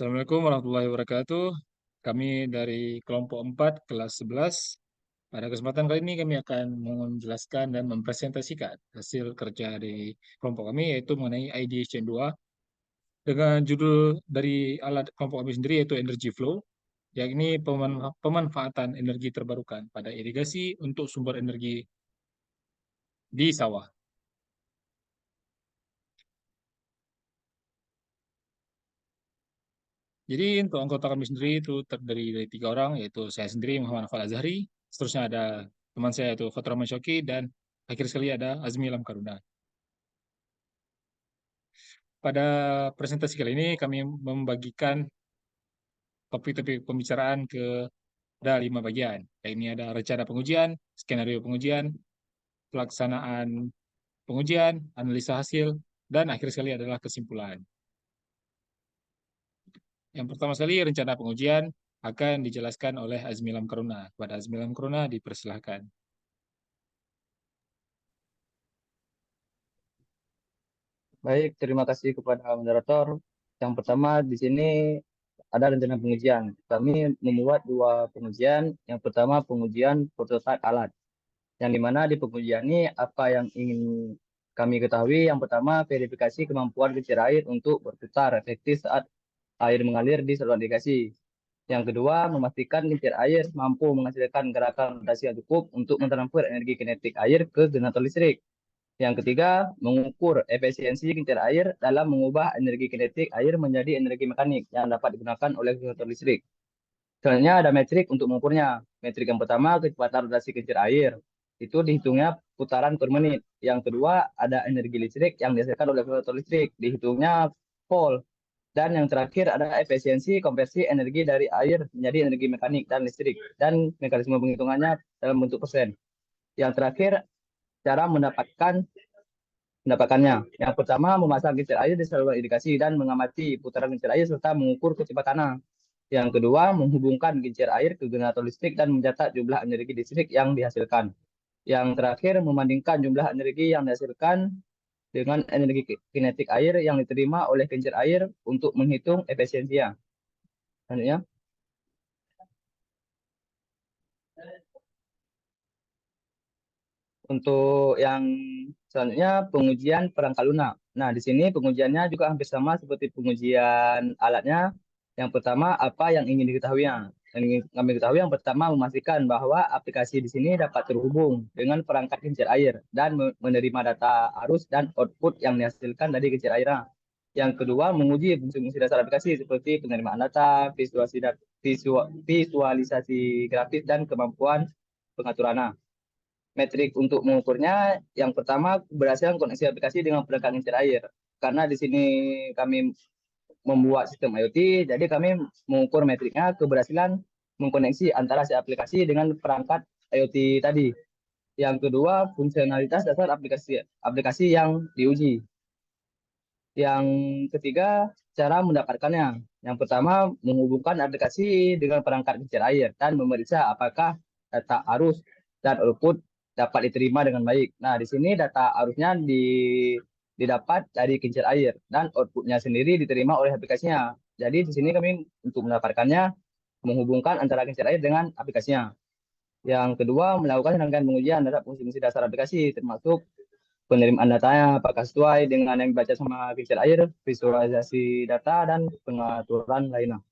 Assalamualaikum warahmatullahi wabarakatuh. Kami dari kelompok 4 kelas 11. Pada kesempatan kali ini kami akan menjelaskan dan mempresentasikan hasil kerja di kelompok kami yaitu mengenai ideation 2 dengan judul dari alat kelompok kami sendiri yaitu energy flow, yakni pemanfaatan energi terbarukan pada irigasi untuk sumber energi di sawah. Jadi untuk anggota kami sendiri itu terdiri dari 3 orang, yaitu saya sendiri Muhammad Fal Azhari, seterusnya ada teman saya yaitu Fatur Rahman Syauqi, dan akhir sekali ada Azmi Lam Karuna. Pada presentasi kali ini kami membagikan topik-topik pembicaraan ke ada 5 bagian. Ini ada rencana pengujian, skenario pengujian, pelaksanaan pengujian, analisa hasil, dan akhir sekali adalah kesimpulan. Yang pertama sekali rencana pengujian akan dijelaskan oleh Azmi Lam Karuna. Kepada Azmi Lam Karuna dipersilahkan. Baik, terima kasih kepada moderator. Yang pertama di sini ada rencana pengujian. Kami membuat 2 pengujian. Yang pertama pengujian prototipe alat. Yang dimana di pengujian ini apa yang ingin kami ketahui? Yang pertama verifikasi kemampuan kincir air untuk berputar efektif saat air mengalir di saluran irigasi. Yang kedua, memastikan kincir air mampu menghasilkan gerakan rotasi yang cukup untuk mentransfer energi kinetik air ke generator listrik. Yang ketiga, mengukur efisiensi kincir air dalam mengubah energi kinetik air menjadi energi mekanik yang dapat digunakan oleh generator listrik. Selanjutnya ada metrik untuk mengukurnya. Metrik yang pertama, kecepatan rotasi kincir air. Itu dihitungnya putaran per menit. Yang kedua, ada energi listrik yang dihasilkan oleh generator listrik. Dihitungnya volt. Dan yang terakhir ada efisiensi konversi energi dari air menjadi energi mekanik dan listrik. Dan mekanisme penghitungannya dalam bentuk persen. Yang terakhir, cara mendapatkannya. Yang pertama, memasang kincir air di saluran irigasi dan mengamati putaran kincir air serta mengukur kecepatannya. Yang kedua, menghubungkan kincir air ke generator listrik dan mencatat jumlah energi listrik yang dihasilkan. Yang terakhir, membandingkan jumlah energi yang dihasilkan dengan energi kinetik air yang diterima oleh kincir air untuk menghitung efisiensinya. Selanjutnya, untuk yang selanjutnya pengujian perangkat lunak. Nah, di sini pengujiannya juga hampir sama seperti pengujian alatnya. Yang pertama, apa yang ingin diketahuinya? Yang ingin kami ketahui yang pertama memastikan bahwa aplikasi di sini dapat terhubung dengan perangkat kincir air dan menerima data arus dan output yang dihasilkan dari kincir airnya. Yang kedua, menguji fungsi-fungsi dasar aplikasi seperti penerimaan data, visualisasi grafis, dan kemampuan pengaturannya. Metrik untuk mengukurnya, yang pertama keberhasilan koneksi aplikasi dengan perangkat kincir air. Karena di sini kami membuat sistem IoT, jadi kami mengukur metriknya keberhasilan mengkoneksi antara si aplikasi dengan perangkat IoT tadi. Yang kedua, fungsionalitas dasar aplikasi yang diuji. Yang ketiga, cara mendapatkannya. Yang pertama, menghubungkan aplikasi dengan perangkat kincir air dan memeriksa apakah data arus dan output dapat diterima dengan baik. Nah, di sini data arusnya didapat dari kincir air dan outputnya sendiri diterima oleh aplikasinya. Jadi di sini kami untuk mendapatkannya menghubungkan antara kincir air dengan aplikasinya. Yang kedua, melakukan rangkaian pengujian terhadap fungsi-fungsi dasar aplikasi termasuk penerimaan datanya apakah sesuai dengan yang dibaca sama kincir air, visualisasi data, dan pengaturan lainnya.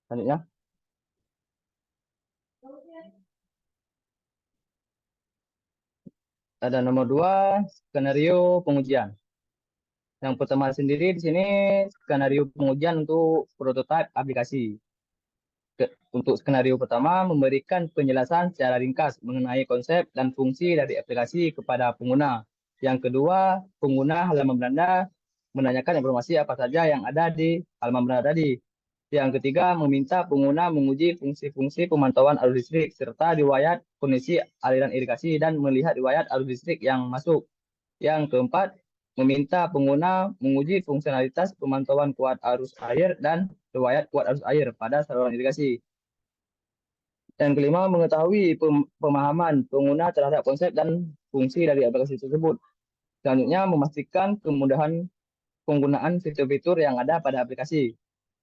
Selanjutnya, ada nomor 2, skenario pengujian. Yang pertama sendiri di sini skenario pengujian untuk prototipe aplikasi. Untuk skenario pertama, memberikan penjelasan secara ringkas mengenai konsep dan fungsi dari aplikasi kepada pengguna. Yang kedua, pengguna halaman beranda menanyakan informasi apa saja yang ada di halaman beranda tadi. Yang ketiga, meminta pengguna menguji fungsi-fungsi pemantauan arus listrik serta riwayat kondisi aliran irigasi dan melihat riwayat arus listrik yang masuk. Yang keempat, meminta pengguna menguji fungsionalitas pemantauan kuat arus air dan riwayat kuat arus air pada saluran irigasi. Yang kelima, mengetahui pemahaman pengguna terhadap konsep dan fungsi dari aplikasi tersebut. Selanjutnya, memastikan kemudahan penggunaan fitur-fitur yang ada pada aplikasi.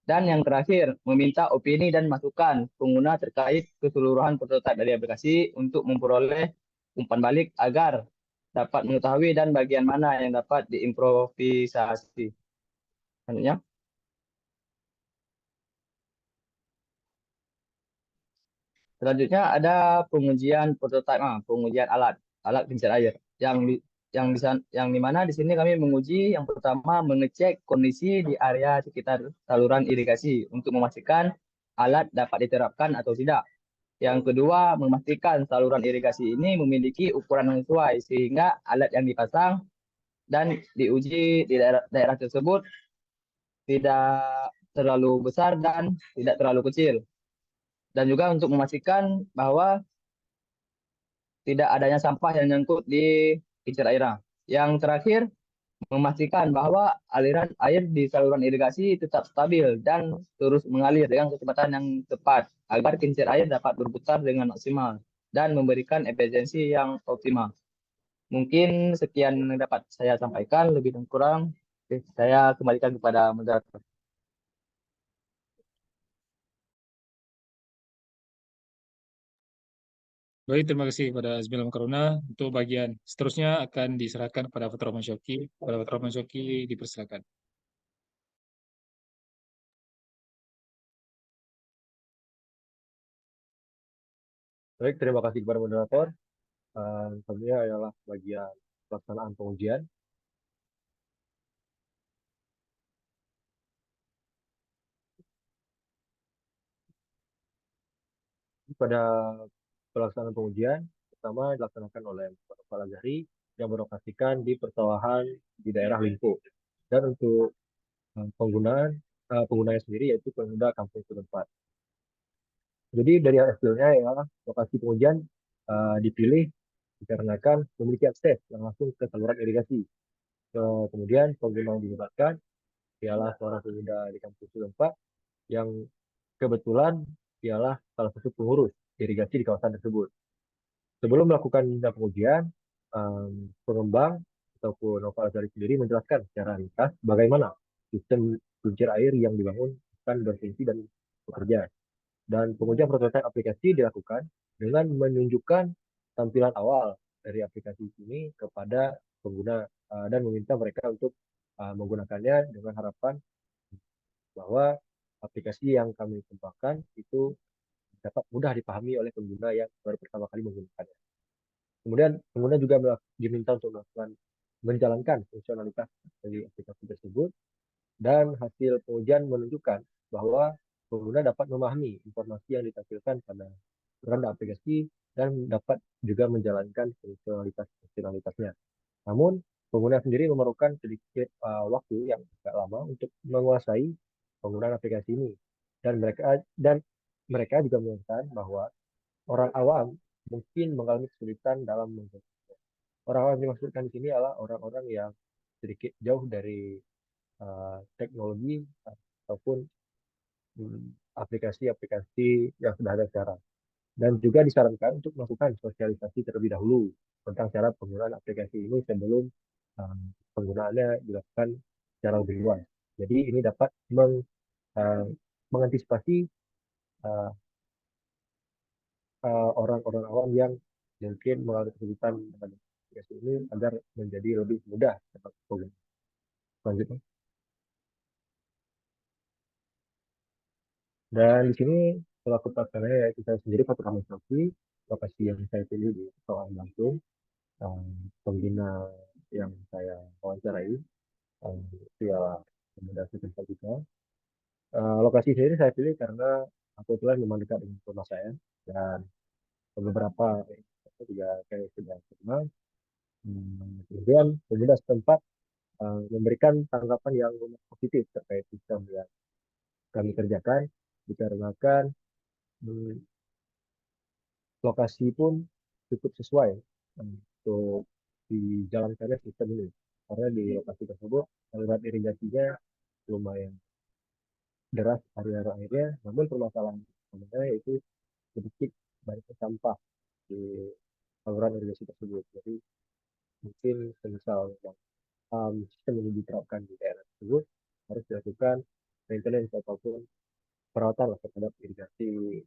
Dan yang terakhir, meminta opini dan masukan pengguna terkait keseluruhan prototipe dari aplikasi untuk memperoleh umpan balik agar dapat mengetahui dan bagian mana yang dapat diimprovisasi. Selanjutnya, selanjutnya ada pengujian prototipe, pengujian alat kincir air yang di mana di sini kami menguji yang pertama mengecek kondisi di area sekitar saluran irigasi untuk memastikan alat dapat diterapkan atau tidak. Yang kedua, memastikan saluran irigasi ini memiliki ukuran yang sesuai sehingga alat yang dipasang dan diuji di daerah tersebut tidak terlalu besar dan tidak terlalu kecil. Dan juga untuk memastikan bahwa tidak adanya sampah yang nyangkut di kincir airnya. Yang terakhir, memastikan bahwa aliran air di saluran irigasi tetap stabil dan terus mengalir dengan kecepatan yang tepat agar kincir air dapat berputar dengan maksimal dan memberikan efisiensi yang optimal. Mungkin sekian yang dapat saya sampaikan, lebih dan kurang saya kembalikan kepada moderator. Baik, terima kasih kepada Azmil Karuna. Untuk bagian seterusnya akan diserahkan kepada Fatur Rahman Syauqi. Kepada Fatur Rahman Syauqi dipersilakan. Baik, terima kasih kepada moderator. Selanjutnya adalah bagian pelaksanaan pengujian. Pada pelaksanaan pengujian, pertama dilaksanakan oleh Kepala Gari yang beroperasikan di persawahan di daerah Limpo. Dan untuk penggunanya sendiri yaitu pengguna kampung setempat. Jadi dari hasilnya ya lokasi pengujian dipilih dikarenakan memiliki akses yang langsung ke saluran irigasi. Kemudian pengguna yang dilibatkan ialah seorang pemuda di kampung setempat yang kebetulan ialah salah satu pengurus irigasi di kawasan tersebut. Sebelum melakukan pengujian, pengembang ataupun operator sendiri menjelaskan secara ringkas bagaimana sistem kincir air yang dibangun akan berfungsi dan bekerja. Dan pengujian prototipe aplikasi dilakukan dengan menunjukkan tampilan awal dari aplikasi ini kepada pengguna dan meminta mereka untuk menggunakannya dengan harapan bahwa aplikasi yang kami kembangkan itu dapat mudah dipahami oleh pengguna yang baru pertama kali menggunakannya. Kemudian pengguna juga diminta untuk melakukan menjalankan fungsionalitas dari aplikasi tersebut dan hasil pengujian menunjukkan bahwa pengguna dapat memahami informasi yang ditampilkan pada beranda aplikasi dan dapat juga menjalankan fungsionalitasnya. Namun pengguna sendiri memerlukan sedikit waktu yang agak lama untuk menguasai penggunaan aplikasi ini dan mereka juga menyatakan bahwa orang awam mungkin mengalami kesulitan dalam menggunakannya. Orang awam yang dimaksudkan di sini adalah orang-orang yang sedikit jauh dari teknologi ataupun aplikasi-aplikasi yang sudah ada sekarang. Dan juga disarankan untuk melakukan sosialisasi terlebih dahulu tentang cara penggunaan aplikasi ini sebelum penggunaannya dilakukan secara lebih luas. Jadi ini dapat mengantisipasi uh, orang-orang awam yang mungkin mengalami kesulitan dengan aplikasi ini agar menjadi lebih mudah dapat pengguna. Selanjutnya. Dan di sini selaku pelaksananya yaitu saya sendiri Fatur Rahman Syauqi, lokasi yang saya pilih di Kawasan Lampung, pembina yang saya wawancarai, itu ya pemuda setempat juga. Lokasi sendiri saya pilih karena kebetulan memang dekat dengan rumah saya dan beberapa juga saya sudah kenal. Kemudian pemuda setempat memberikan tanggapan yang positif terkait sistem yang kami kerjakan dikarenakan hmm, lokasi pun cukup sesuai untuk dijalankannya sistem ini. Karena di lokasi tersebut aliran irigasinya lumayan deras area airnya, namun permasalahan sebenarnya itu sedikit banyaknya sampah di saluran irigasi tersebut. Jadi mungkin semisal sistem ini diterapkan di daerah tersebut harus dilakukan maintenance ataupun perawatan lah terhadap irigasi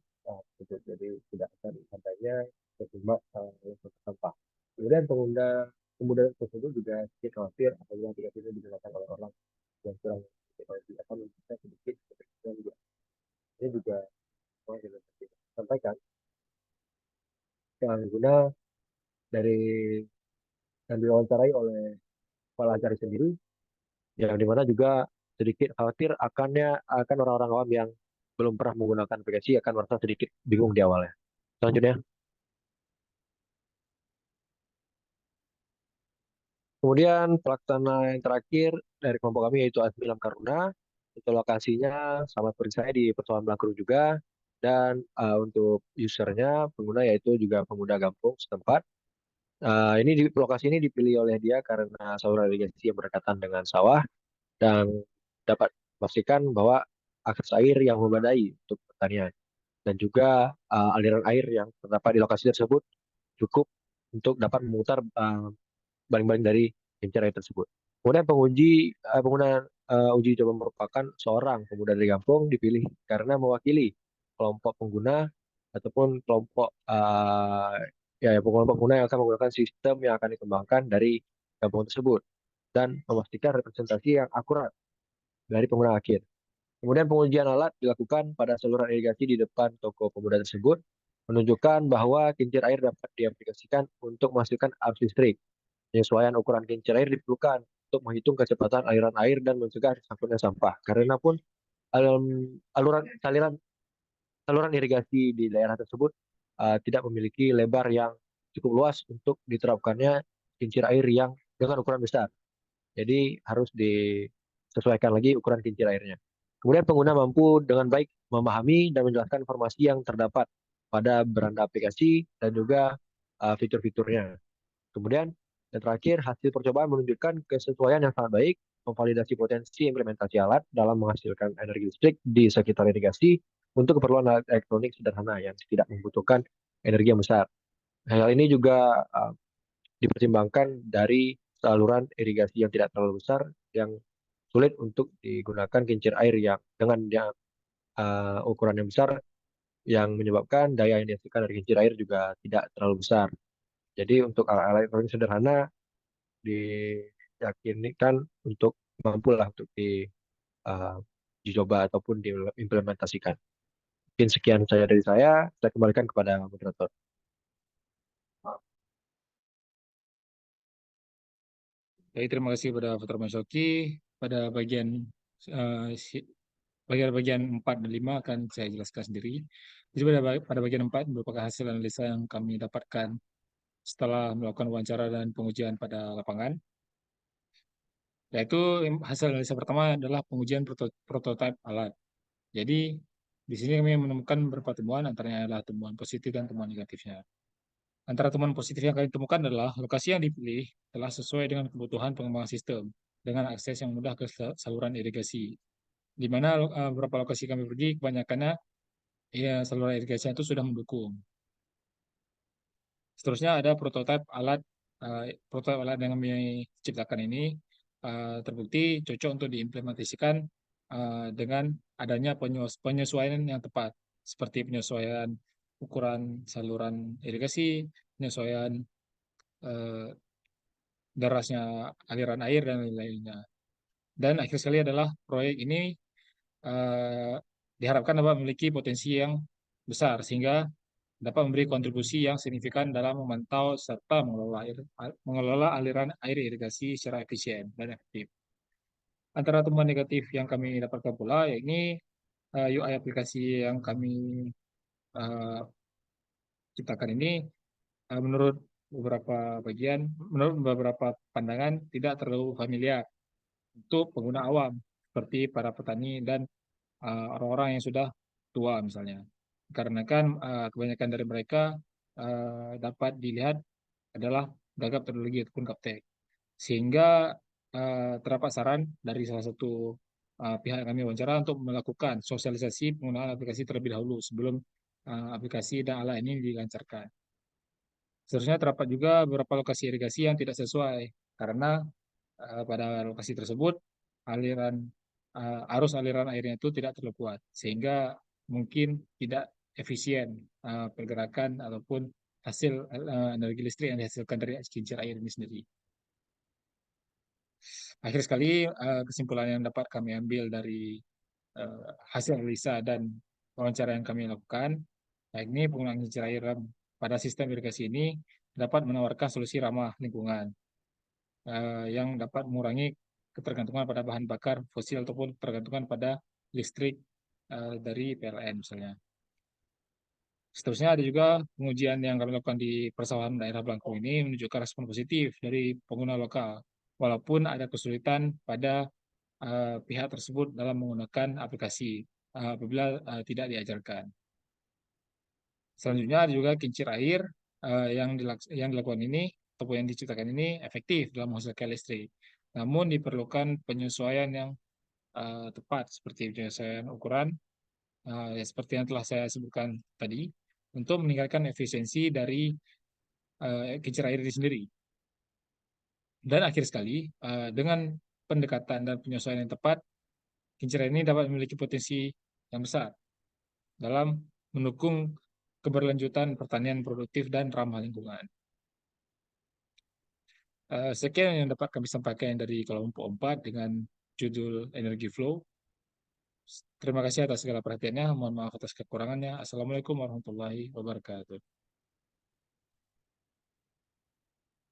tersebut. Jadi tidak akan adanya terjebak lempeng sampah. Kemudian pemuda tersebut juga sedikit khawatir apabila tidak itu digunakan oleh orang yang kurang teknologi akan bisa sedikit ketergantungan juga. Ini juga mau kita sampaikan yang guna dari yang diwawancarai oleh kepala acara sendiri, yang dimana juga sedikit khawatir akan orang-orang awam yang belum pernah menggunakan aplikasi akan merasa sedikit bingung di awalnya. Selanjutnya, kemudian pelaksana yang terakhir dari kelompok kami yaitu Asmi Lam Karuna. Itu lokasinya sama seperti saya di Persawahan Blangkrum juga. Dan untuk usernya, pengguna yaitu juga pemuda Gampung setempat. Lokasi ini dipilih oleh dia karena saluran irigasi yang berdekatan dengan sawah dan dapat memastikan bahwa akses air yang memadai untuk pertanian dan juga aliran air yang terdapat di lokasi tersebut cukup untuk dapat memutar baling-baling dari kincir air tersebut. Kemudian penggunaan uji coba merupakan seorang pemuda dari kampung dipilih karena mewakili kelompok pengguna ataupun kelompok kelompok pengguna yang akan menggunakan sistem yang akan dikembangkan dari kampung tersebut dan memastikan representasi yang akurat dari pengguna akhir. Kemudian pengujian alat dilakukan pada saluran irigasi di depan toko pemuda tersebut, menunjukkan bahwa kincir air dapat diaplikasikan untuk menghasilkan arus listrik. Penyesuaian ukuran kincir air diperlukan untuk menghitung kecepatan aliran air dan mencegah tersangkutnya sampah. Karena pun saluran irigasi di daerah tersebut tidak memiliki lebar yang cukup luas untuk diterapkannya kincir air yang dengan ukuran besar. Jadi harus disesuaikan lagi ukuran kincir airnya. Kemudian pengguna mampu dengan baik memahami dan menjelaskan informasi yang terdapat pada beranda aplikasi dan juga fitur-fiturnya. Kemudian yang terakhir, hasil percobaan menunjukkan kesesuaian yang sangat baik, memvalidasi potensi implementasi alat dalam menghasilkan energi listrik di sekitar irigasi untuk keperluan alat elektronik sederhana yang tidak membutuhkan energi yang besar. Hal ini juga dipertimbangkan dari saluran irigasi yang tidak terlalu besar yang sulit untuk digunakan kincir air yang dengan ukuran yang besar yang menyebabkan daya yang dihasilkan dari kincir air juga tidak terlalu besar. Jadi untuk alat elektronik sederhana diyakinkan untuk mampulah untuk dicoba ataupun diimplementasikan. Mungkin sekian saja dari saya kembalikan kepada moderator. Baik, terima kasih pada Dr. Masoki. Pada bagian 4 dan 5 akan saya jelaskan sendiri. Jadi pada bagian 4 merupakan hasil analisa yang kami dapatkan setelah melakukan wawancara dan pengujian pada lapangan. Yaitu hasil analisa pertama adalah pengujian prototipe alat. Jadi di sini kami menemukan beberapa temuan, antaranya adalah temuan positif dan temuan negatifnya. Antara temuan positif yang kami temukan adalah lokasi yang dipilih telah sesuai dengan kebutuhan pengembangan sistem dengan akses yang mudah ke saluran irigasi. Di mana beberapa lokasi kami pergi kebanyakannya ya saluran irigasi itu sudah mendukung. Seterusnya ada prototipe alat yang kami ciptakan ini terbukti cocok untuk diimplementasikan dengan adanya penyesuaian yang tepat, seperti penyesuaian ukuran saluran irigasi, penyesuaian eh, derasnya aliran air dan lain-lainnya. Dan akhir sekali adalah proyek ini eh, diharapkan dapat memiliki potensi yang besar sehingga dapat memberi kontribusi yang signifikan dalam memantau serta mengelola aliran air irigasi secara efisien dan efektif. Antara temuan negatif yang kami dapatkan pula, yakni UI aplikasi yang kami uh, ciptakan ini, menurut beberapa pandangan tidak terlalu familiar untuk pengguna awam, seperti para petani dan orang-orang yang sudah tua misalnya. Karena kan kebanyakan dari mereka dapat dilihat adalah gagap teknologi ataupun gaptek. Sehingga terdapat saran dari salah satu pihak kami wawancara untuk melakukan sosialisasi penggunaan aplikasi terlebih dahulu sebelum aplikasi dan alat ini dilancarkan. Seterusnya terdapat juga beberapa lokasi irigasi yang tidak sesuai karena pada lokasi tersebut aliran arus aliran airnya itu tidak terlalu kuat, sehingga mungkin tidak efisien pergerakan ataupun hasil energi listrik yang dihasilkan dari kincir air ini sendiri. Akhir sekali, kesimpulan yang dapat kami ambil dari hasil analisa dan wawancara yang kami lakukan, yakni penggunaan kincir air pada sistem irigasi ini dapat menawarkan solusi ramah lingkungan yang dapat mengurangi ketergantungan pada bahan bakar fosil ataupun ketergantungan pada listrik dari PLN misalnya. Seterusnya ada juga pengujian yang kami lakukan di persawahan daerah Blangkong ini menunjukkan respon positif dari pengguna lokal, walaupun ada kesulitan pada pihak tersebut dalam menggunakan aplikasi apabila tidak diajarkan. Selanjutnya ada juga kincir air yang dilakukan ini ataupun yang diciptakan ini efektif dalam menghasilkan listrik. Namun diperlukan penyesuaian yang tepat seperti penyesuaian ukuran ya seperti yang telah saya sebutkan tadi untuk meningkatkan efisiensi dari kincir air itu sendiri. Dan akhir sekali dengan pendekatan dan penyesuaian yang tepat, kincir air ini dapat memiliki potensi yang besar dalam mendukung keberlanjutan pertanian produktif dan ramah lingkungan. Sekian yang dapat kami sampaikan dari kelompok 4 dengan judul Energy Flow. Terima kasih atas segala perhatiannya. Mohon maaf atas kekurangannya. Assalamualaikum warahmatullahi wabarakatuh.